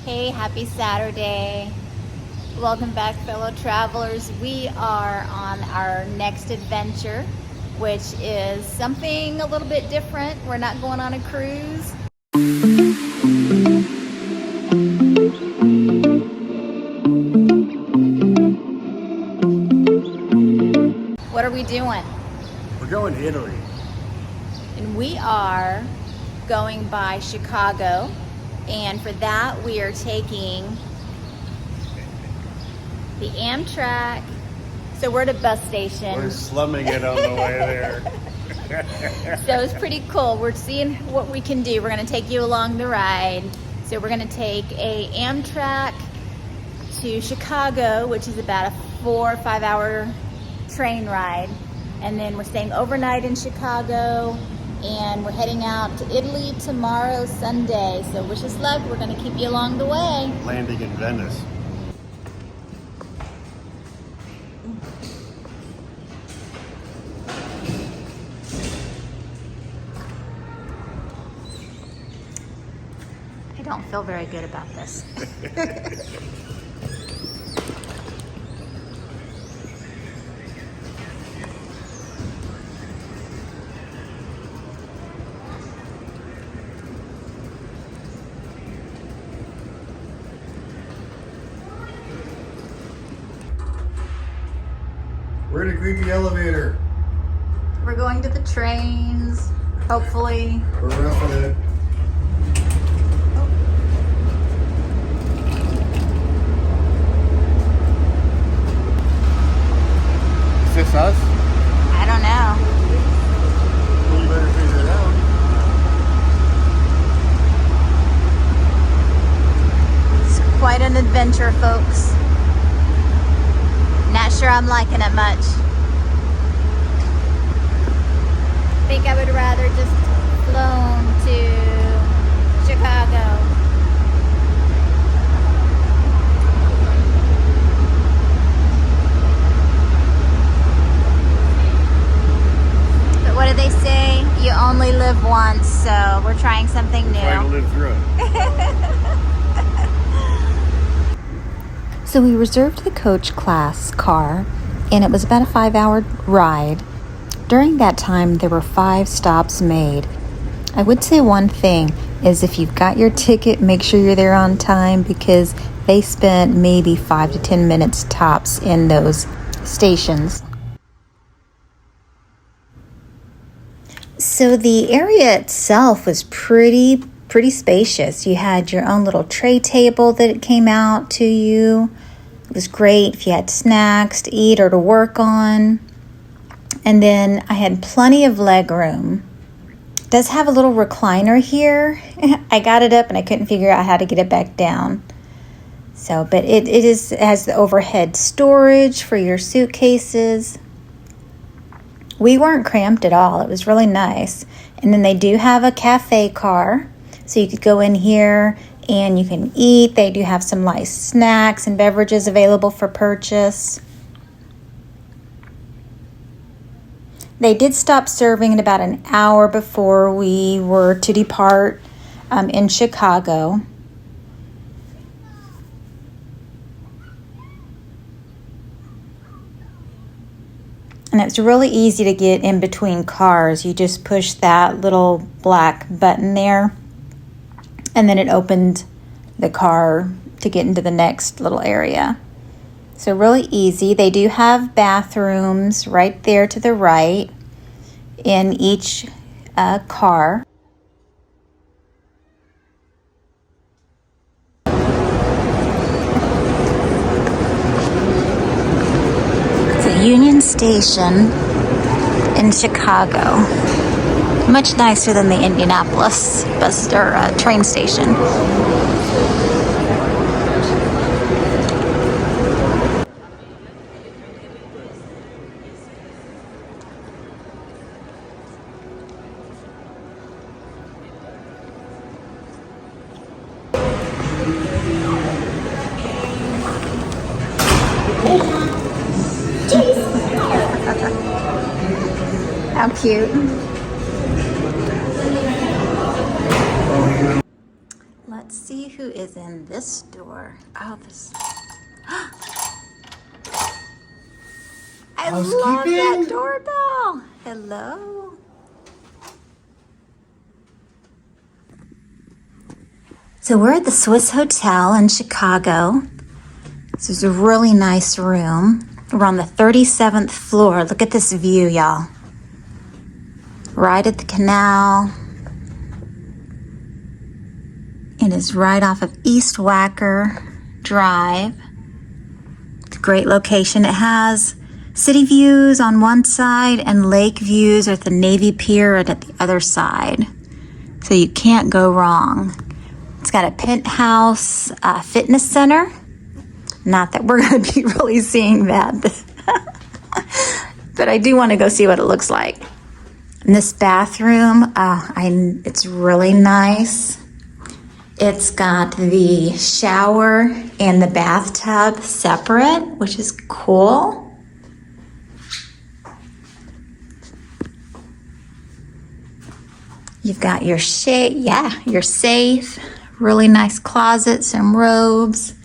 Hey, happy Saturday. Welcome back, fellow travelers. We are on our next adventure, which is something a little bit different. We're not going on a cruise. What are we doing? We're going to Italy. And we are going by Chicago. And for that, we are taking the Amtrak. So we're at a bus station. We're slumming it on the way there. So it's pretty cool. We're seeing what we can do. We're going to take you along the ride. So we're going to take a Amtrak to Chicago, which is about a 4 or 5 hour train ride. And then we're staying overnight in Chicago. And we're heading out to Italy tomorrow, Sunday. So wish us luck. We're going to keep you along the way. Landing in Venice. I don't feel very good about this. We're in a creepy elevator. We're going to the trains, hopefully. We're roughing it. Is this us? I don't know. Well, you better figure it out. It's quite an adventure, folks. Not sure I'm liking it much. I think I would rather just flown to Chicago. But what do they say? You only live once, so we're trying something new. Trying to live through it. So we reserved the coach class car, and it was about a 5-hour ride. During that time, there were 5 stops made. I would say one thing is if you've got your ticket, make sure you're there on time because they spent maybe 5 to 10 minutes tops in those stations. So the area itself was pretty spacious. You had your own little tray table that came out to you. It was great if you had snacks to eat or to work on. And then I had plenty of leg room. It does have a little recliner here. I got it up and I couldn't figure out how to get it back down. So, but it has the overhead storage for your suitcases. We weren't cramped at all. It was really nice. And then they do have a cafe car. So you could go in here and you can eat. They do have some nice snacks and beverages available for purchase. They did stop serving at about an hour before we were to depart in Chicago. And it's really easy to get in between cars. You just push that little black button there, and then it opened the car to get into the next little area. So really easy. They do have bathrooms right there to the right in each car. It's a Union Station in Chicago. Much nicer than the Indianapolis bus or train station. How cute. Let's see see who is in this door. Oh, this. I love that Housekeeping? doorbell. Hello. So we're at the Swiss Hotel in Chicago. This is a really nice room. We're on the 37th floor. Look at this view, y'all. Right at the canal. It is right off of East Wacker Drive. It's a great location. It has city views on one side and lake views at the Navy Pier and at the other side. So you can't go wrong. It's got a penthouse fitness center. Not that we're going to be really seeing that. But I do want to go see what it looks like. And this bathroom, it's really nice. It's got the shower and the bathtub separate, which is cool. You've got your your safe, really nice closet, some robes.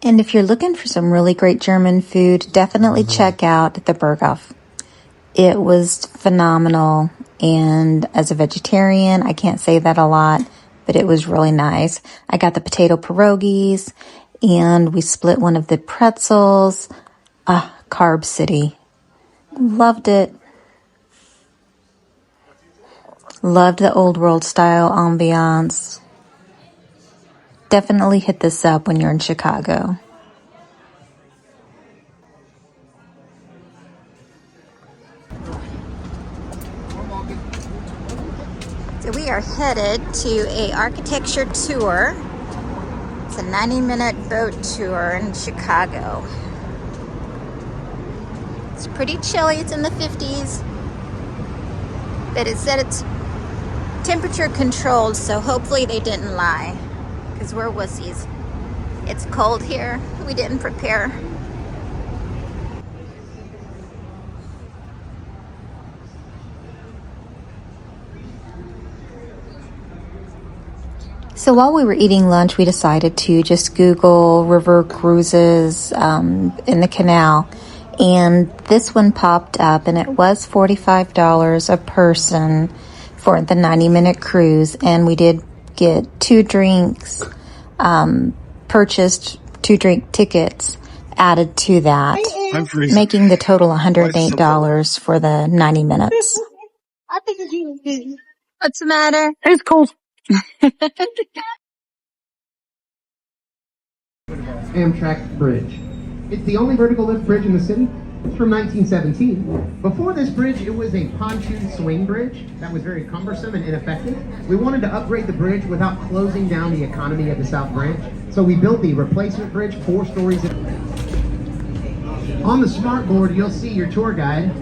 And if you're looking for some really great German food, definitely check out the Berghoff. It was phenomenal. And as a vegetarian, I can't say that a lot, but it was really nice. I got the potato pierogies and we split one of the pretzels. Carb City. Loved it. Loved the old world style ambiance. Definitely hit this up when you're in Chicago. So we are headed to a architecture tour. It's a 90-minute boat tour in Chicago. It's pretty chilly. It's in the 50s. But it said it's temperature controlled, so hopefully they didn't lie. Because we're wussies. It's cold here. We didn't prepare. So while we were eating lunch, we decided to just Google river cruises in the canal. And this one popped up, and it was $45 a person for the 90-minute cruise. And we did get 2 drinks, purchased 2 drink tickets added to that, making the total $108 for the 90 minutes. I think it's good. What's the matter? It's cold. Amtrak bridge. It's the only vertical lift bridge in the city. It's from 1917. Before this bridge, it was a pontoon swing bridge that was very cumbersome and ineffective. We wanted to upgrade the bridge without closing down the economy of the South Branch, so we built the replacement bridge 4 stories. On the smart board, you'll see your tour guide.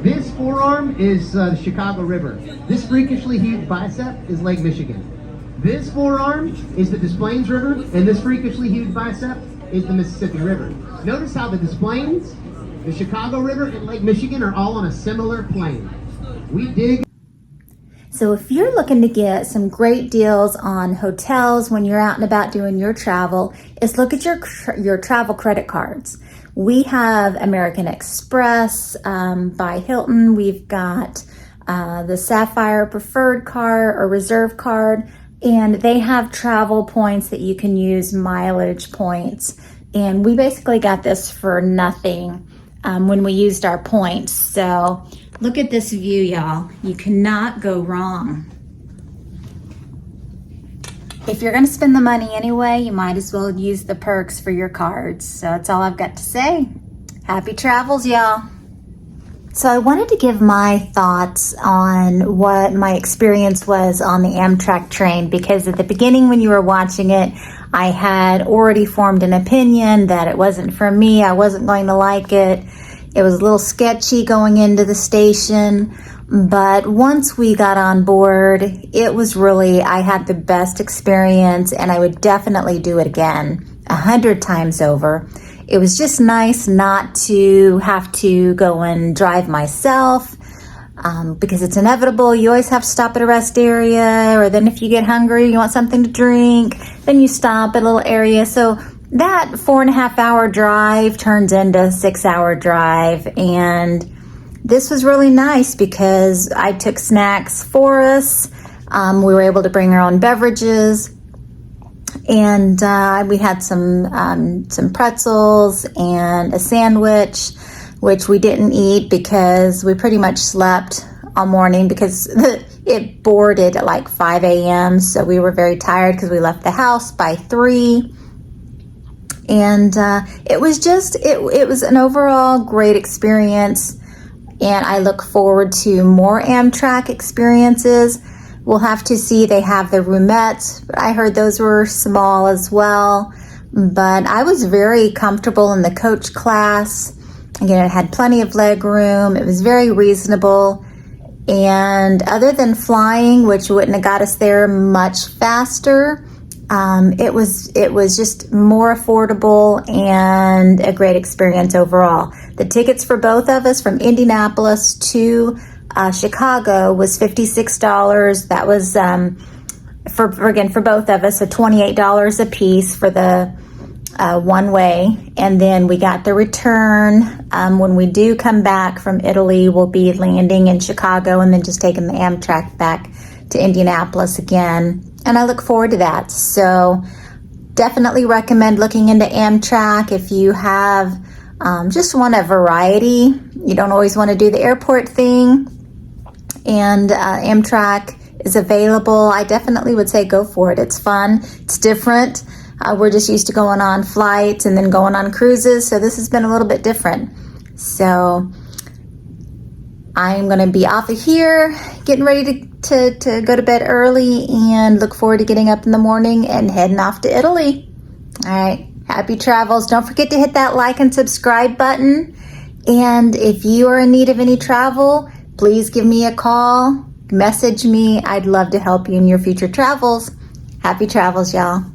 This forearm is the Chicago River. This freakishly huge bicep is Lake Michigan. This forearm is the Des Plaines River, and this freakishly huge bicep is the Mississippi River. Notice how the Des Plaines, the Chicago River, and Lake Michigan are all on a similar plane. We dig. So if you're looking to get some great deals on hotels when you're out and about doing your travel, is look at your travel credit cards. We have American Express by Hilton. We've got the Sapphire Preferred card or Reserve card, and they have travel points that you can use, mileage points. And we basically got this for nothing when we used our points. So look at this view, y'all. You cannot go wrong. If you're gonna spend the money anyway, you might as well use the perks for your cards. So that's all I've got to say. Happy travels, y'all. So I wanted to give my thoughts on what my experience was on the Amtrak train, because at the beginning when you were watching it, I had already formed an opinion that it wasn't for me. I wasn't going to like it. It was a little sketchy going into the station. But once we got on board, it was really, I had the best experience, and I would definitely do it again 100 times over. It was just nice not to have to go and drive myself. because it's inevitable. You always have to stop at a rest area, or then if you get hungry, you want something to drink, then you stop at a little area. So that 4.5 hour drive turns into a 6 hour drive. And this was really nice because I took snacks for us. We were able to bring our own beverages, and we had some pretzels and a sandwich, which we didn't eat because we pretty much slept all morning because it boarded at like 5 a.m. So we were very tired because we left the house by 3. And it was it was an overall great experience. And I look forward to more Amtrak experiences. We'll have to see. They have the roomettes. I heard those were small as well. But I was very comfortable in the coach class. Again, it had plenty of leg room. It was very reasonable. And other than flying, which wouldn't have got us there much faster, it was just more affordable and a great experience overall. The tickets for both of us from Indianapolis to Chicago was $56. That was for both of us, so $28 a piece for the one way. And then we got the return. When we do come back from Italy, we'll be landing in Chicago and then just taking the Amtrak back to Indianapolis again. And I look forward to that. So definitely recommend looking into Amtrak if you have just want a variety. You don't always want to do the airport thing. And Amtrak is available. I definitely would say go for it. It's fun. It's different. We're just used to going on flights and then going on cruises. So this has been a little bit different. So I'm going to be off of here, getting ready to go to bed early and look forward to getting up in the morning and heading off to Italy. All right. Happy travels. Don't forget to hit that like and subscribe button. And if you are in need of any travel, please give me a call, message me. I'd love to help you in your future travels. Happy travels, y'all.